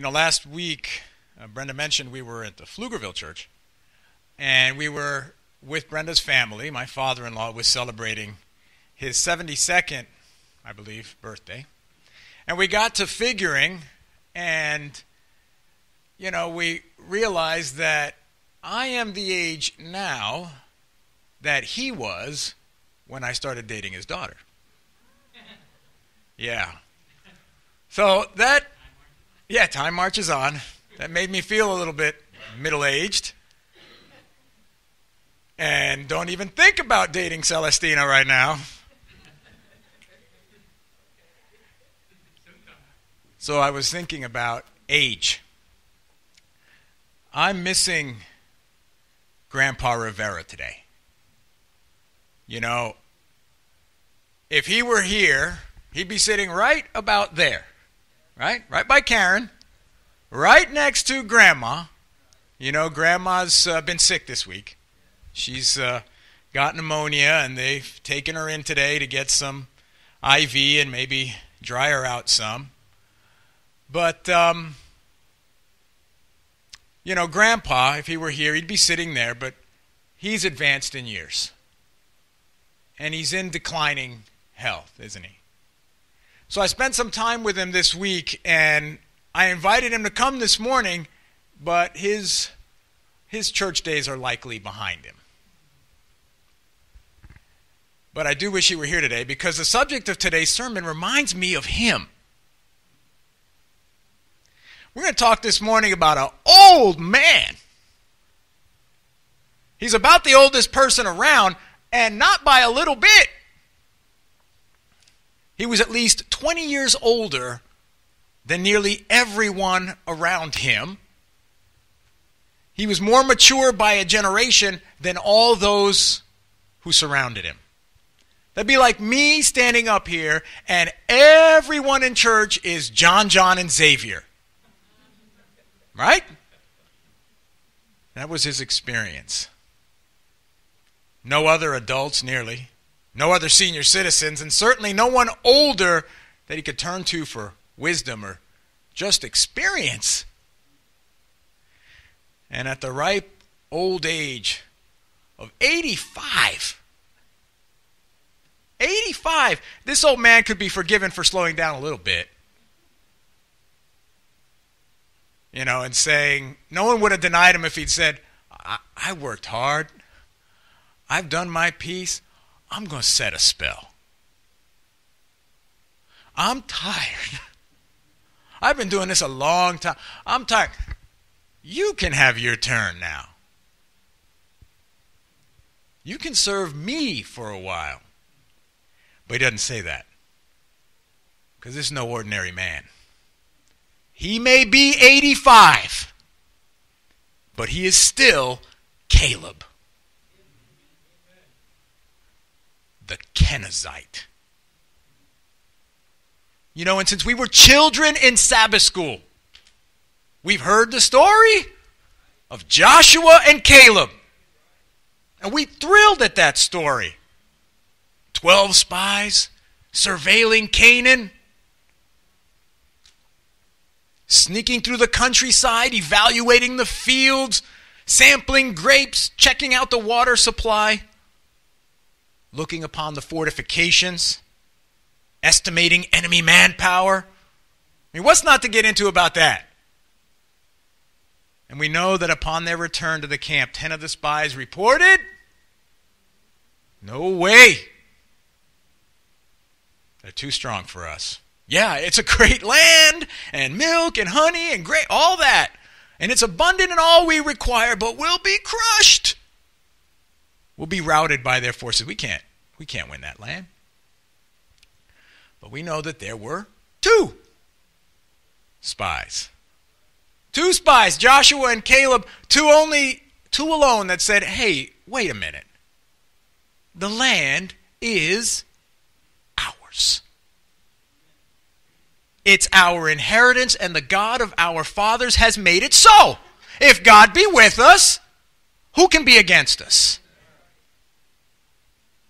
Last week, Brenda mentioned we were at the Pflugerville Church, and we were with Brenda's family. My father-in-law was celebrating his 72nd, I believe, birthday. And we got to figuring, and, we realized that I am the age now that he was when I started dating his daughter. Yeah. So time marches on. That made me feel a little bit middle-aged. And don't even think about dating Celestina right now. So I was thinking about age. I'm missing Grandpa Rivera today. If he were here, he'd be sitting right about there. Right by Karen, right next to Grandma. Grandma's been sick this week. She's got pneumonia, and they've taken her in today to get some IV and maybe dry her out some. But, Grandpa, if he were here, he'd be sitting there, but he's advanced in years. And he's in declining health, isn't he? So I spent some time with him this week, and I invited him to come this morning, but his church days are likely behind him. But I do wish he were here today, because the subject of today's sermon reminds me of him. We're going to talk this morning about an old man. He's about the oldest person around, and not by a little bit. He was at least 20 years older than nearly everyone around him. He was more mature by a generation than all those who surrounded him. That'd be like me standing up here and everyone in church is John, and Xavier. Right? That was his experience. No other adults nearly. No other senior citizens, and certainly no one older that he could turn to for wisdom or just experience. And at the ripe old age of 85, this old man could be forgiven for slowing down a little bit. And saying, no one would have denied him if he'd said, I worked hard. I've done my piece. I'm going to set a spell. I'm tired. I've been doing this a long time. I'm tired. You can have your turn now. You can serve me for a while. But he doesn't say that. Because this is no ordinary man. He may be 85, but he is still Caleb. The Kenizzite. And since we were children in Sabbath school, we've heard the story of Joshua and Caleb. And we thrilled at that story. 12 spies surveilling Canaan, sneaking through the countryside, evaluating the fields, sampling grapes, checking out the water supply, looking upon the fortifications, estimating enemy manpower. What's not to get into about that? And we know that upon their return to the camp, 10 of the spies reported, no way. They're too strong for us. Yeah, it's a great land, and milk, and honey, and grape, all that. And it's abundant in all we require, but we'll be crushed. We'll be routed by their forces. We can't win that land. But we know that there were two spies. Two spies, Joshua and Caleb, two alone that said, hey, wait a minute. The land is ours. It's our inheritance, and the God of our fathers has made it so. If God be with us, who can be against us?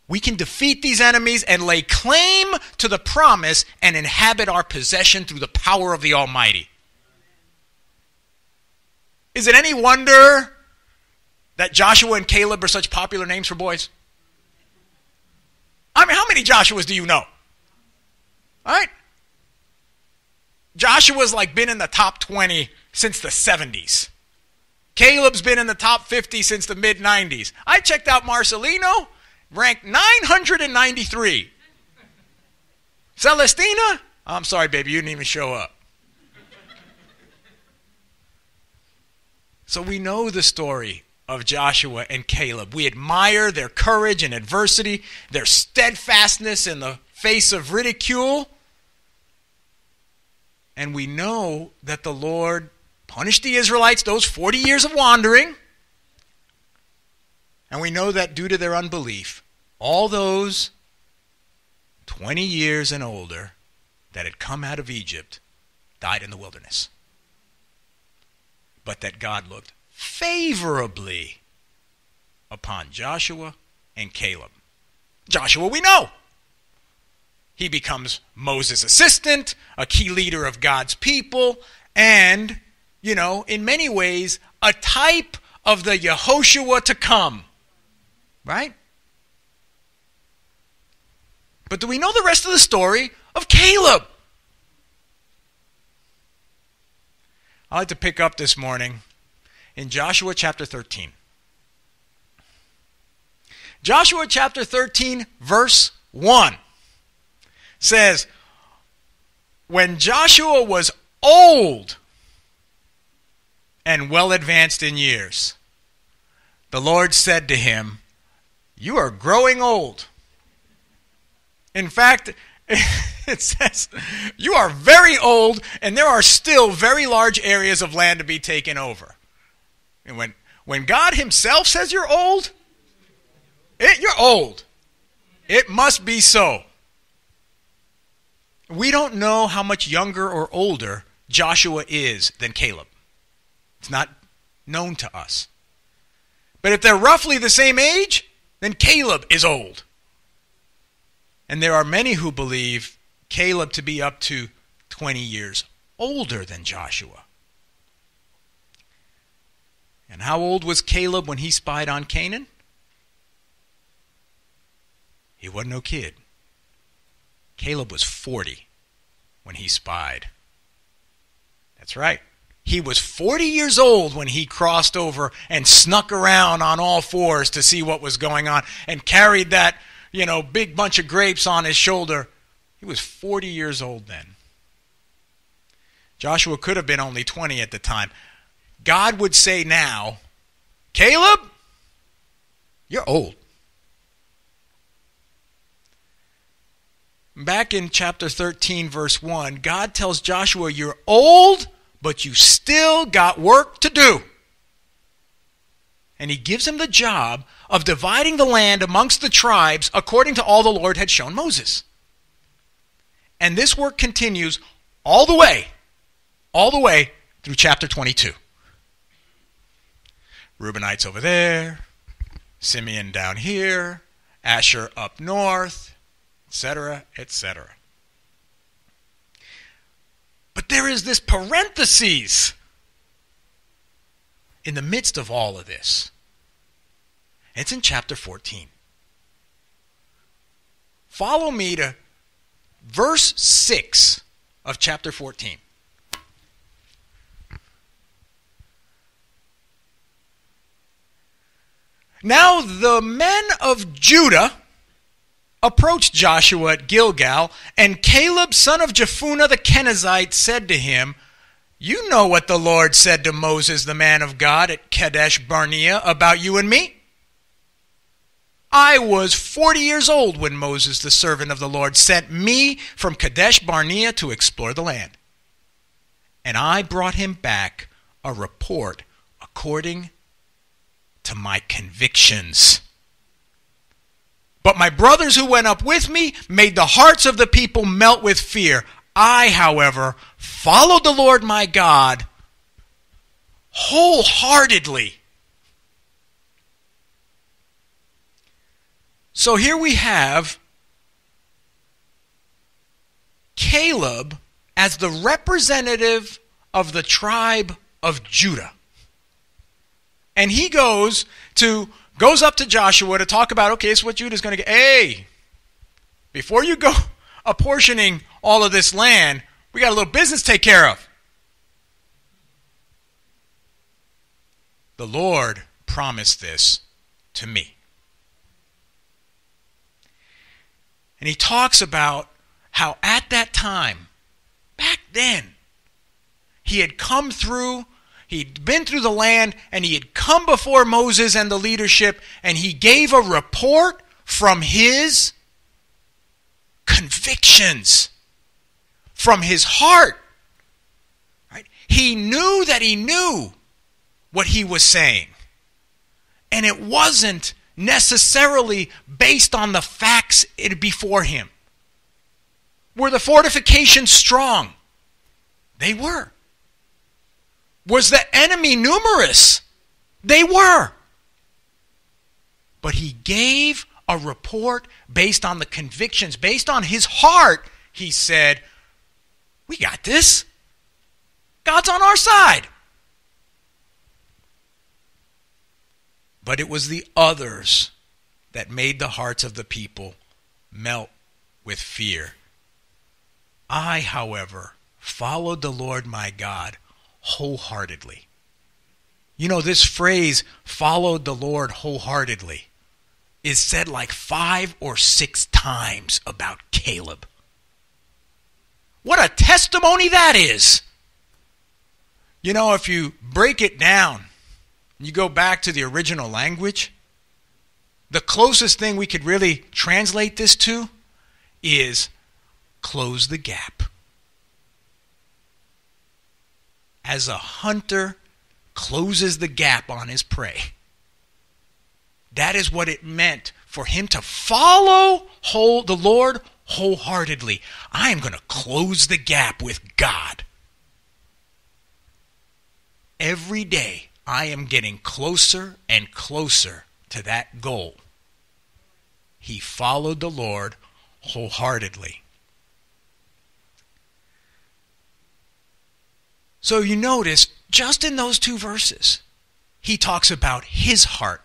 We can defeat these enemies and lay claim to the promise and inhabit our possession through the power of the Almighty. Is it any wonder that Joshua and Caleb are such popular names for boys? I mean, how many Joshuas do you know? All right? Joshua's like been in the top 20 since the 70s. Caleb's been in the top 50 since the mid-90s. I checked out Marcelino, ranked 993. Celestina, I'm sorry, baby, you didn't even show up. So we know the story of Joshua and Caleb. We admire their courage in adversity, their steadfastness in the face of ridicule. And we know that the Lord punished the Israelites those 40 years of wandering. And we know that due to their unbelief, all those 20 years and older that had come out of Egypt died in the wilderness. But that God looked favorably upon Joshua and Caleb. Joshua, we know. He becomes Moses' assistant, a key leader of God's people, and, in many ways, a type of the Yehoshua to come. Right? But do we know the rest of the story of Caleb? I'd like to pick up this morning in Joshua chapter 13. Joshua chapter 13, verse 1 says, when Joshua was old and well advanced in years, the Lord said to him, you are growing old. In fact, it says, you are very old, and there are still very large areas of land to be taken over. And when God himself says you're old, you're old. It must be so. We don't know how much younger or older Joshua is than Caleb. It's not known to us. But if they're roughly the same age, then Caleb is old. And there are many who believe Caleb to be up to 20 years older than Joshua. And how old was Caleb when he spied on Canaan? He wasn't no kid. Caleb was 40 when he spied. That's right. He was 40 years old when he crossed over and snuck around on all fours to see what was going on and carried that, big bunch of grapes on his shoulder. He was 40 years old then. Joshua could have been only 20 at the time. God would say now, Caleb, you're old. Back in chapter 13, verse 1, God tells Joshua, you're old, but you still got work to do. And he gives him the job of dividing the land amongst the tribes according to all the Lord had shown Moses. And this work continues all the way through chapter 22. Reubenites over there, Simeon down here, Asher up north, etc., etc. But there is this parenthesis in the midst of all of this. It's in chapter 14. Follow me to verse 6 of chapter 14. Now the men of Judah approached Joshua at Gilgal, and Caleb, son of Jephunneh the Kenizzite, said to him, you know what the Lord said to Moses, the man of God, at Kadesh Barnea about you and me. I was 40 years old when Moses, the servant of the Lord, sent me from Kadesh Barnea to explore the land. And I brought him back a report according to my convictions. But my brothers who went up with me made the hearts of the people melt with fear. I, however, followed the Lord my God wholeheartedly. So here we have Caleb as the representative of the tribe of Judah. And he goes up to Joshua to talk about, okay, this is what Judah's going to get. Hey, before you go apportioning all of this land, we got a little business to take care of. The Lord promised this to me. And he talks about how at that time, back then, he had come through, he'd been through the land, and he had come before Moses and the leadership, and he gave a report from his convictions, from his heart. Right? He knew that he knew what he was saying. And it wasn't necessarily based on the facts before him. Were the fortifications strong? They were. Was the enemy numerous? They were. But he gave a report based on the convictions, based on his heart. He said, we got this. God's on our side. But it was the others that made the hearts of the people melt with fear. I, however, followed the Lord my God wholeheartedly. You know, this phrase, followed the Lord wholeheartedly, is said like 5 or 6 times about Caleb. What a testimony that is! You know, if you break it down, you go back to the original language, the closest thing we could really translate this to is close the gap. As a hunter closes the gap on his prey. That is what it meant for him to follow the Lord wholeheartedly. I am going to close the gap with God. Every day, I am getting closer and closer to that goal. He followed the Lord wholeheartedly. So you notice, just in those 2 verses, he talks about his heart,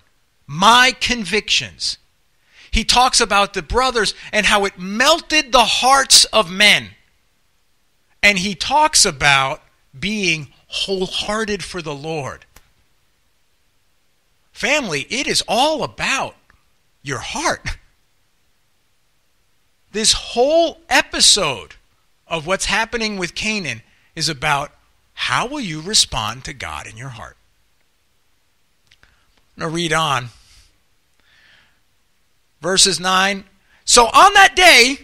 my convictions. He talks about the brothers and how it melted the hearts of men. And he talks about being wholehearted for the Lord. Family, it is all about your heart. This whole episode of what's happening with Canaan is about how will you respond to God in your heart. I'm going to read on. Verses 9. So on that day,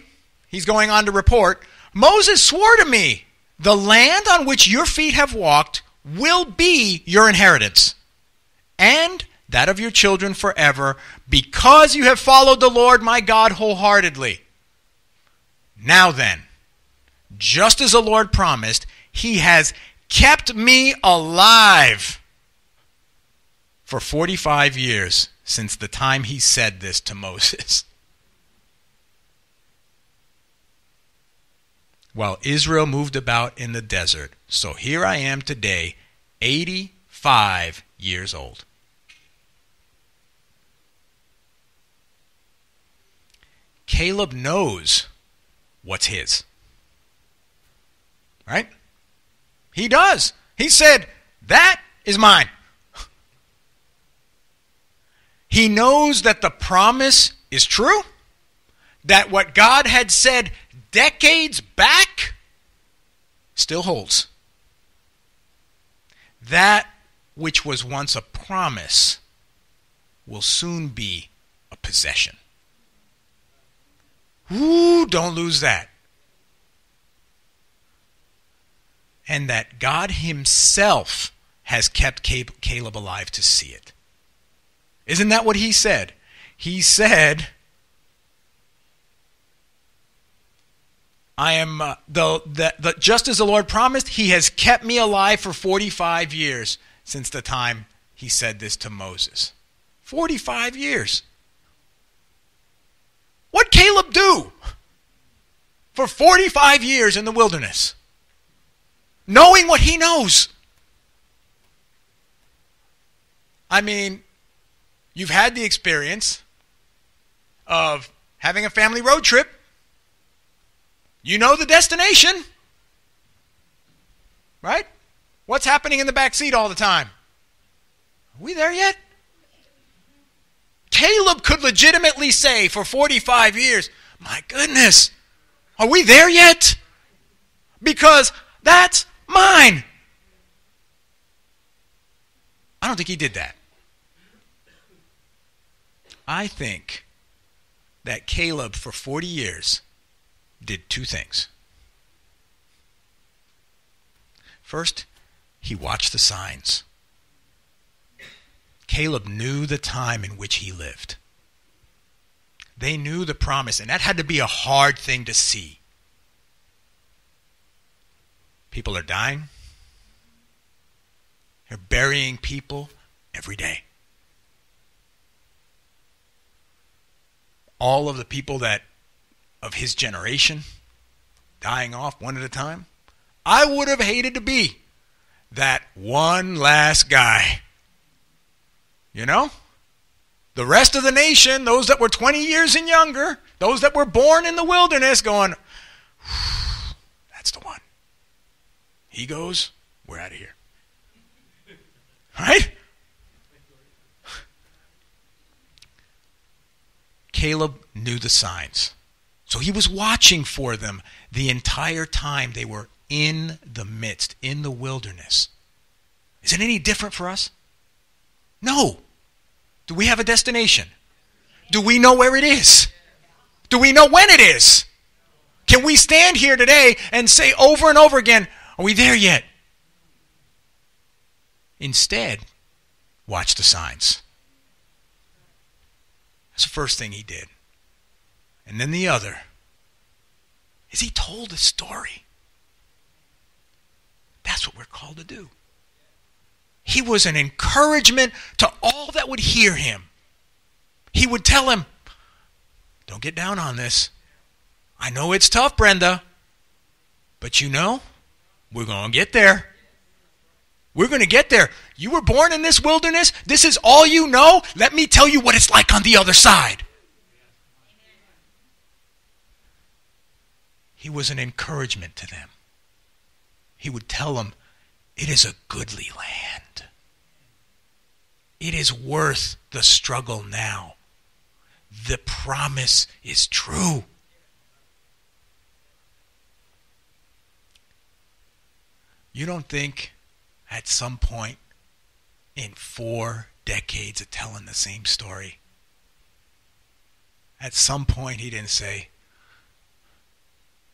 he's going on to report, Moses swore to me, the land on which your feet have walked will be your inheritance, and that of your children forever, because you have followed the Lord my God wholeheartedly. Now then, just as the Lord promised, he has kept me alive for 45 years since the time he said this to Moses. While Israel moved about in the desert, so here I am today, 85 years old. Caleb knows what's his. Right? He does. He said, that is mine. He knows that the promise is true, that what God had said decades back still holds. That which was once a promise will soon be a possession. Ooh, don't lose that. And that God himself has kept Caleb alive to see it. Isn't that what he said? He said, I am just as the Lord promised, he has kept me alive for 45 years since the time he said this to Moses. 45 years. What'd Caleb do for 45 years in the wilderness? Knowing what he knows. I mean, you've had the experience of having a family road trip. You know the destination, right? What's happening in the back seat all the time? Are we there yet? Caleb could legitimately say for 45 years, my goodness, are we there yet? Because that's mine. I don't think he did that. I think that Caleb for 40 years did two things. First, he watched the signs. Caleb knew the time in which he lived. They knew the promise, and that had to be a hard thing to see. People are dying. They're burying people every day. All of the people that of his generation dying off one at a time. I would have hated to be that one last guy. You know? The rest of the nation, those that were 20 years and younger, those that were born in the wilderness going, that's the one. He goes, we're out of here. Right? Caleb knew the signs. So he was watching for them the entire time they were in the midst, in the wilderness. Is it any different for us? No. Do we have a destination? Do we know where it is? Do we know when it is? Can we stand here today and say over and over again, are we there yet? Instead, watch the signs. That's the first thing he did. And then the other is he told a story. That's what we're called to do. He was an encouragement to all that would hear him. He would tell him, don't get down on this. I know it's tough, Brenda, but you know, we're going to get there. We're going to get there. You were born in this wilderness. This is all you know. Let me tell you what it's like on the other side. He was an encouragement to them. He would tell them, it is a goodly land. It is worth the struggle now. The promise is true. You don't think at some point in 4 decades of telling the same story, at some point he didn't say,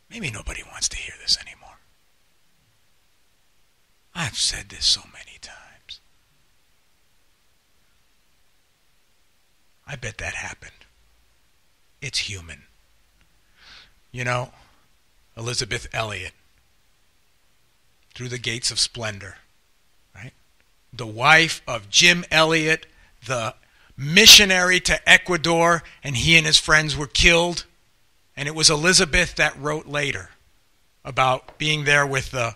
maybe nobody wants to hear this anymore. I've said this so many times. I bet that happened. It's human. You know, Elizabeth Elliot, Through the Gates of Splendor, right? The wife of Jim Elliot, the missionary to Ecuador, and he and his friends were killed. And it was Elizabeth that wrote later about being there with the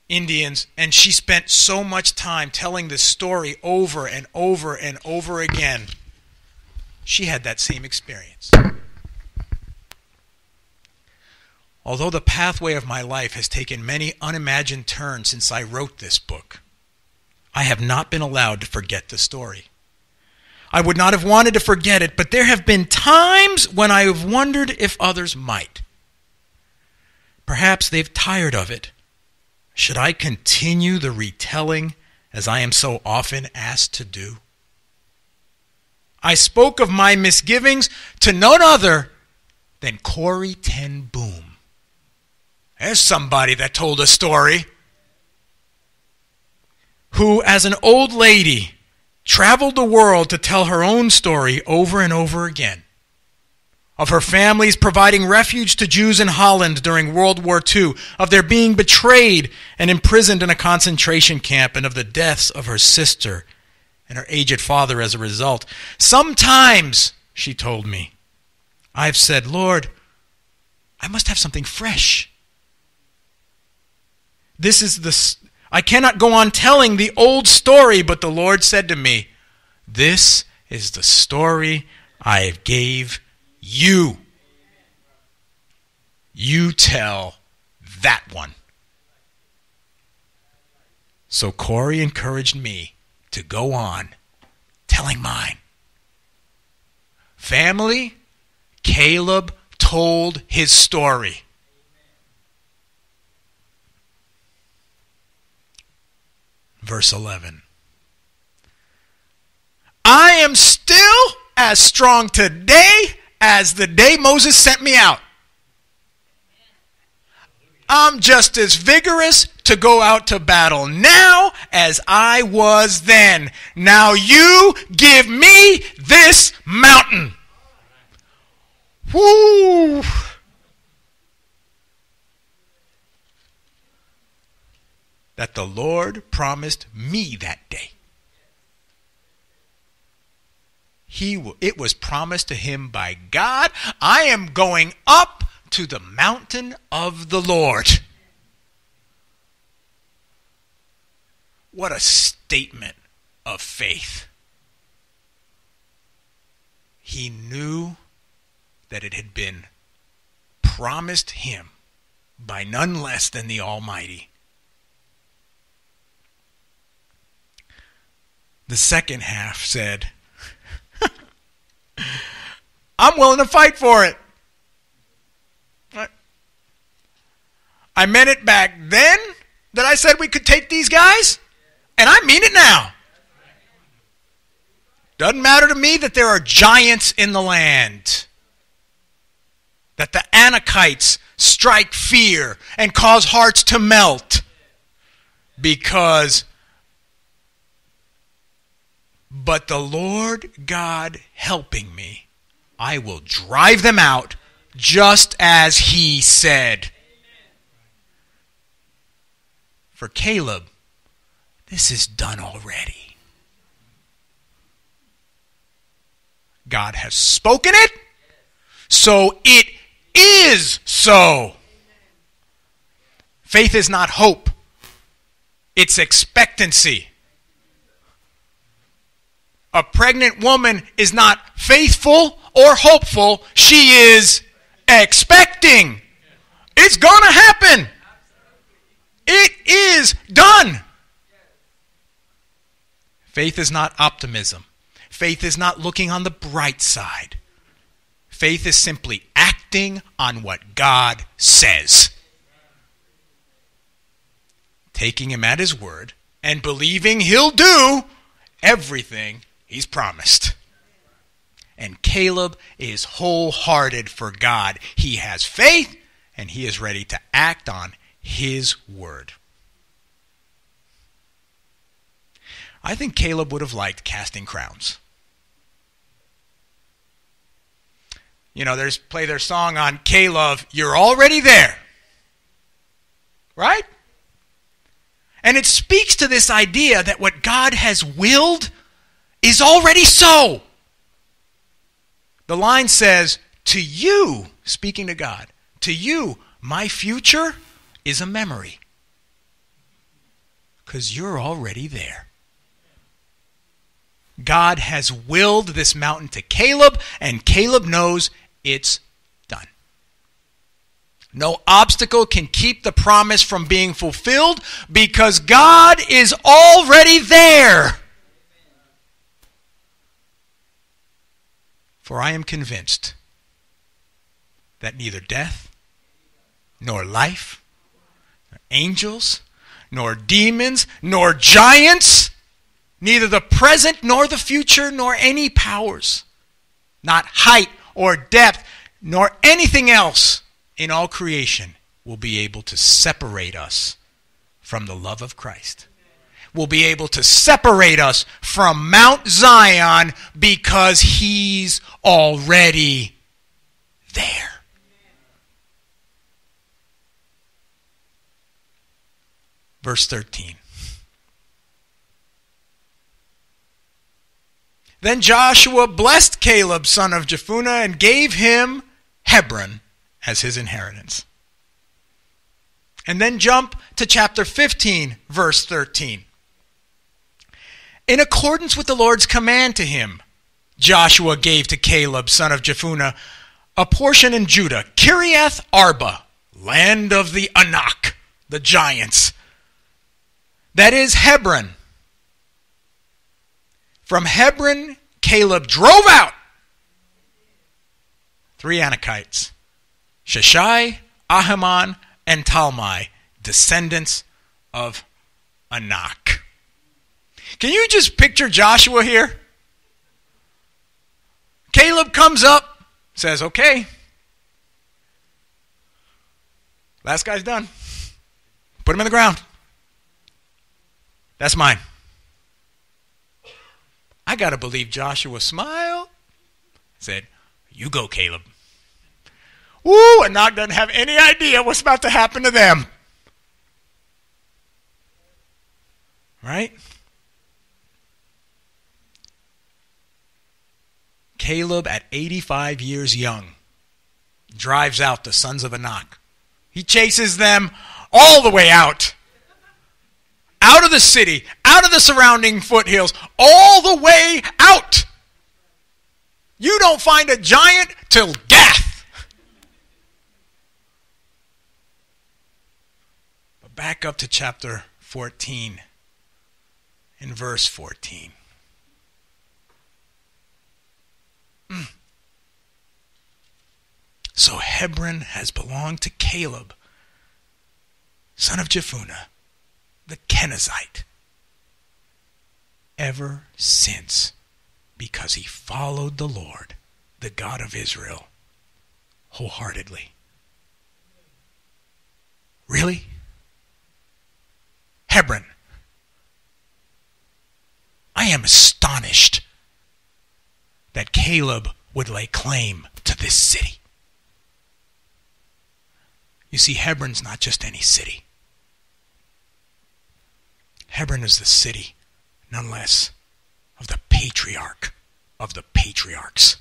Indians, and she spent so much time telling this story over and over and over again. She had that same experience. Although the pathway of my life has taken many unimagined turns since I wrote this book, I have not been allowed to forget the story. I would not have wanted to forget it, but there have been times when I have wondered if others might. Perhaps they've tired of it. Should I continue the retelling as I am so often asked to do? I spoke of my misgivings to none other than Corrie ten Boom. There's somebody that told a story. Who, as an old lady, traveled the world to tell her own story over and over again. Of her families providing refuge to Jews in Holland during World War II, of their being betrayed and imprisoned in a concentration camp, and of the deaths of her sister and her aged father as a result. Sometimes, she told me, I've said, Lord, I must have something fresh. I cannot go on telling the old story, but the Lord said to me, This is the story I gave you. You tell that one. So Corey encouraged me to go on telling mine. Family, Caleb told his story. Verse 11. I am still as strong today as the day Moses sent me out. I'm just as vigorous to go out to battle now as I was then. Now you give me this mountain. Woo! That the Lord promised me that day. It was promised to him by God. I am going up to the mountain of the Lord. What a statement of faith. He knew that it had been promised him by none less than the Almighty. The second half said, I'm willing to fight for it. I meant it back then that I said we could take these guys, and I mean it now. Doesn't matter to me that there are giants in the land, that the Anakites strike fear and cause hearts to melt, but the Lord God helping me, I will drive them out just as he said. For Caleb, this is done already. God has spoken it, so it is so. Faith is not hope. It's expectancy. A pregnant woman is not faithful or hopeful. She is expecting. It's going to happen. It is done. Faith is not optimism. Faith is not looking on the bright side. Faith is simply acting on what God says. Taking him at his word and believing he'll do everything he's promised. And Caleb is wholehearted for God. He has faith and he is ready to act on his word. I think Caleb would have liked casting crowns. You know, play their song on Caleb, You're Already There. Right? And it speaks to this idea that what God has willed is already so. The line says, to you, speaking to God, to you, my future is a memory. Because you're already there. God has willed this mountain to Caleb, and Caleb knows it's done. No obstacle can keep the promise from being fulfilled because God is already there. For I am convinced that neither death, nor life, nor angels, nor demons, nor giants, neither the present nor the future, nor any powers, not height or depth, nor anything else in all creation will be able to separate us from the love of Christ. Will be able to separate us from Mount Zion because he's already there. Verse 13. Then Joshua blessed Caleb, son of Jephunneh, and gave him Hebron as his inheritance. And then jump to chapter 15, verse 13. In accordance with the Lord's command to him, Joshua gave to Caleb, son of Jephunneh, a portion in Judah, Kiriath Arba, land of the Anak, the giants. That is Hebron. From Hebron, Caleb drove out 3 Anakites, Sheshai, Ahiman, and Talmai, descendants of Anak. Can you just picture Joshua here? Caleb comes up, says, okay, last guy's done. Put him in the ground. That's mine. I got to believe Joshua smiled, said, you go, Caleb. Woo, Anak doesn't have any idea what's about to happen to them. Right? Caleb, at 85 years young, drives out the sons of Anak. He chases them all the way out. Out of the city, out of the surrounding foothills, all the way out. You don't find a giant till Gath. But back up to chapter 14, in verse 14. So Hebron has belonged to Caleb, son of Jephunneh, the Kenizzite, ever since, because he followed the Lord, the God of Israel, wholeheartedly. Really? Hebron. I am astonished that Caleb would lay claim to this city. You see, Hebron's not just any city. Hebron is the city, none less, of the patriarch of the patriarchs.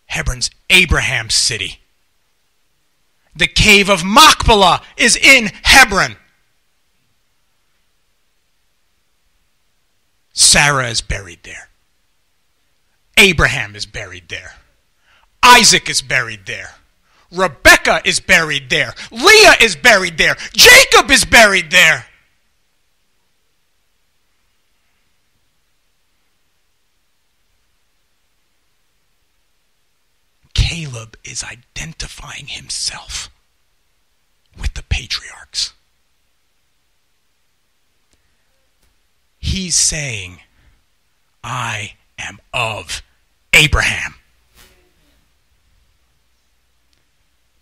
Hebron's Abraham's city. The cave of Machpelah is in Hebron. Sarah is buried there. Abraham is buried there. Isaac is buried there. Rebekah is buried there. Leah is buried there. Jacob is buried there. Caleb is identifying himself with the patriarchs. He's saying, I am of Abraham.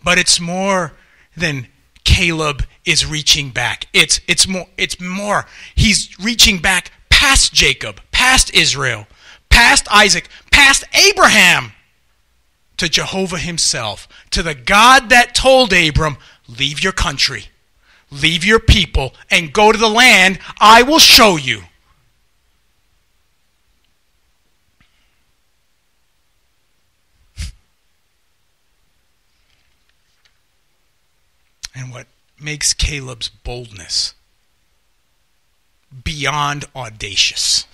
But it's more than Caleb is reaching back. It's more. He's reaching back past Jacob, past Israel, past Isaac, past Abraham, to Jehovah himself, to the God that told Abram, leave your country, leave your people, and go to the land I will show you. And what makes Caleb's boldness beyond audacious.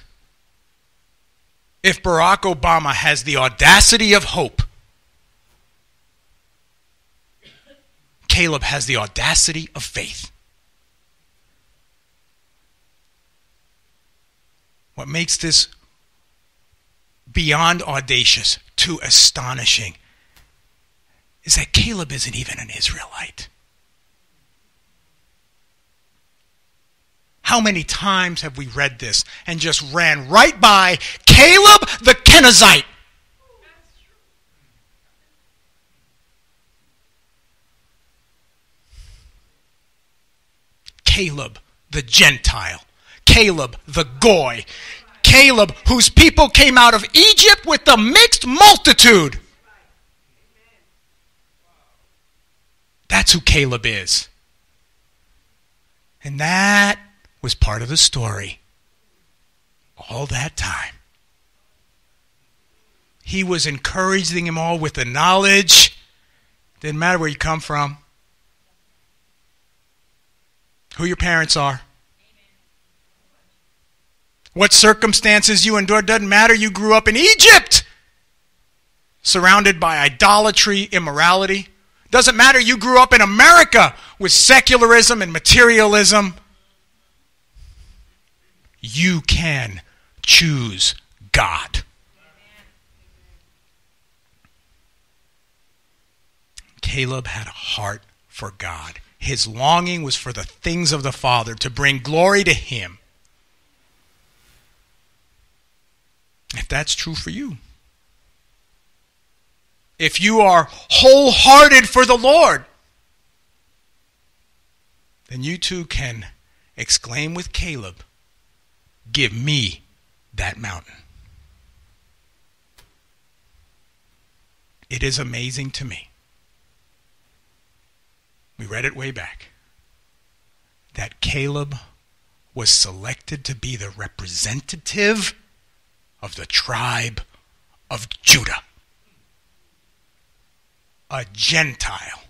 If Barack Obama has the audacity of hope, Caleb has the audacity of faith. What makes this beyond audacious, too astonishing, is that Caleb isn't even an Israelite. How many times have we read this and just ran right by Caleb the Kenizzite? Caleb the Gentile. Caleb the Goy. Caleb whose people came out of Egypt with the mixed multitude. That's who Caleb is. And that was part of the story all that time. He was encouraging them all with the knowledge. Didn't matter where you come from, who your parents are, What circumstances you endured doesn't matter. You grew up in Egypt, surrounded by idolatry, immorality. Doesn't matter. You grew up in America with secularism and materialism. You can choose God. Caleb had a heart for God. His longing was for the things of the Father, to bring glory to Him. If that's true for you, if you are wholehearted for the Lord, then you too can exclaim with Caleb, "Give me that mountain." It is amazing to me. We read it way back, that Caleb was selected to be the representative of the tribe of Judah. A Gentile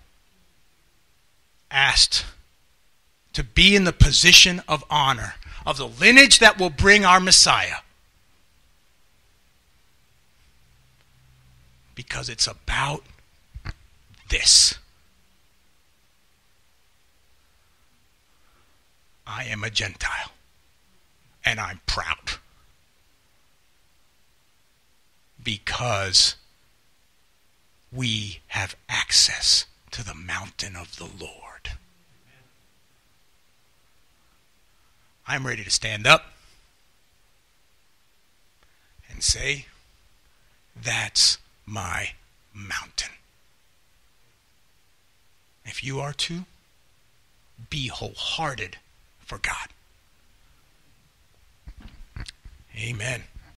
asked to be in the position of honor of the lineage that will bring our Messiah. Because it's about this. I am a Gentile, and I'm proud. Because we have access to the mountain of the Lord. I'm ready to stand up and say, that's my mountain. If you are too, be wholehearted for God. Amen.